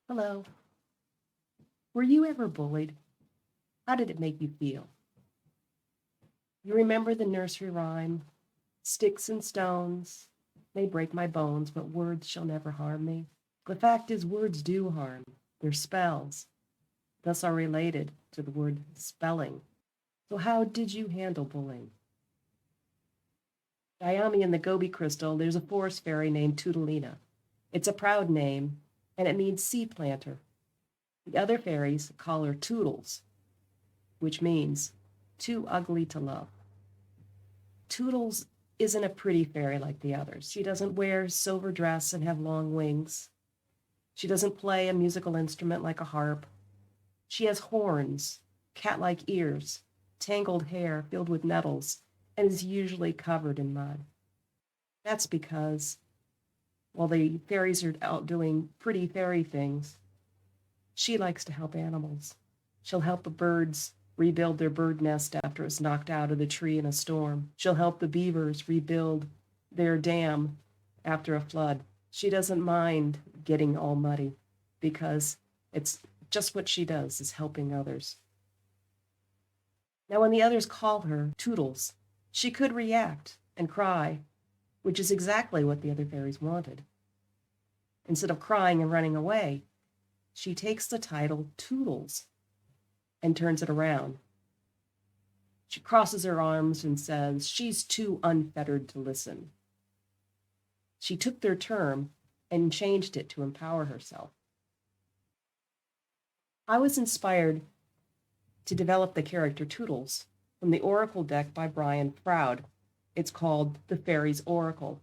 Hello. Were you ever bullied? How did it make you feel? You remember the nursery rhyme, sticks and stones may break my bones, but words shall never harm me. The fact is, words do harm. They're spells, thus are related to the word spelling. So how did you handle bullying? Dyami in the Gobi Crystal, there's a forest fairy named Tutalina. It's a proud name, and it means seed planter. The other fairies call her Tutls, which means too ugly to love. Toodles isn't a pretty fairy like the others. She doesn't wear silver dress and have long wings. She doesn't play a musical instrument like a harp. She has horns, cat-like ears, tangled hair filled with nettles, and is usually covered in mud. That's because, while the fairies are out doing pretty fairy things, she likes to help animals. She'll help the birds rebuild their bird nest after it's knocked out of the tree in a storm. She'll help the beavers rebuild their dam after a flood. She doesn't mind getting all muddy because it's just what she does, is helping others. Now, when the others call her Toodles, she could react and cry, which is exactly what the other fairies wanted. Instead of crying and running away, she takes the title Toodles and turns it around. She crosses her arms and says, she's too unfettered to listen. She took their term and changed it to empower herself. I was inspired to develop the character Toodles from the Oracle deck by Brian Froud. It's called The Fairies Oracle.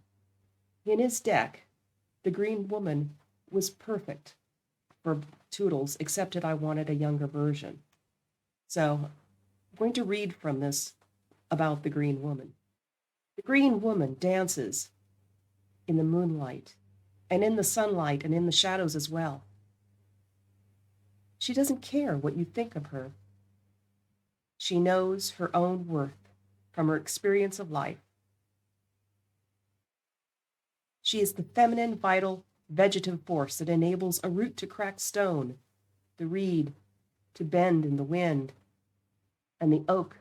In his deck, the Green Woman was perfect for Toodles, except that I wanted a younger version. So I'm going to read from this about the Green Woman. The Green Woman dances in the moonlight and in the sunlight and in the shadows as well. She doesn't care what you think of her. She knows her own worth from her experience of life. She is the feminine, vital, vegetative force that enables a root to crack stone, the reed to bend in the wind, and the oak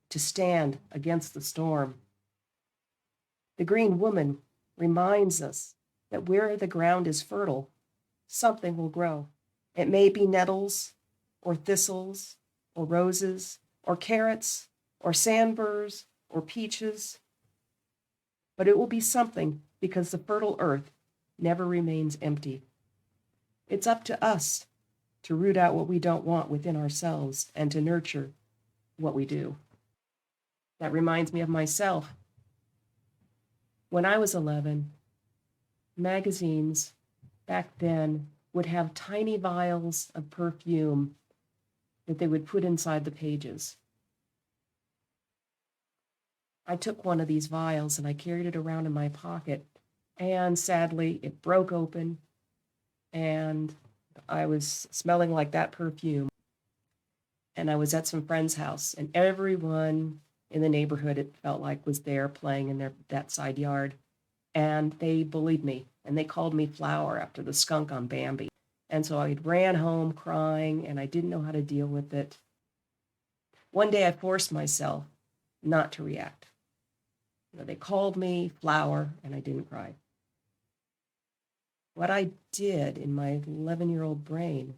to stand against the storm. The Green Woman reminds us that where the ground is fertile, something will grow. It may be nettles, or thistles, or roses, or carrots, or sandburrs, or peaches, but it will be something because the fertile earth never remains empty. It's up to us to root out what we don't want within ourselves and to nurture what we do. That reminds me of myself. When I was 11, magazines back then would have tiny vials of perfume that they would put inside the pages. I took one of these vials and I carried it around in my pocket, and sadly it broke open and I was smelling like that perfume. And I was at some friend's house, and everyone in the neighborhood, it felt like, was there playing in that side yard. And they bullied me, and they called me Flower after the skunk on Bambi. And so I ran home crying, and I didn't know how to deal with it. One day I forced myself not to react. They called me Flower, and I didn't cry. What I did in my 11-year-old brain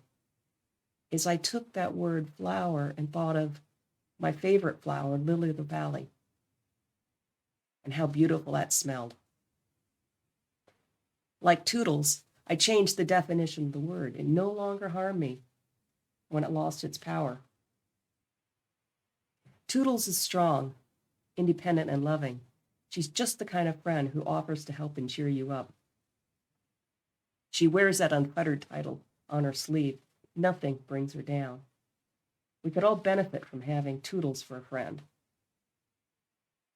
is I took that word flower and thought of my favorite flower, Lily of the Valley, and how beautiful that smelled. Like Toodles, I changed the definition of the word. It no longer harmed me when it lost its power. Toodles is strong, independent, and loving. She's just the kind of friend who offers to help and cheer you up. She wears that unfettered title on her sleeve. Nothing brings her down. We could all benefit from having Toodles for a friend.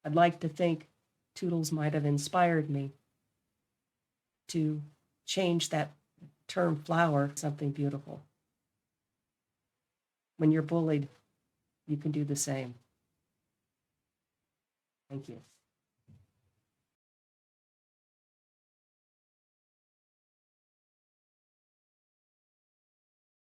I'd like to think Toodles might have inspired me to change that term flower to something beautiful. When you're bullied, you can do the same. Thank you.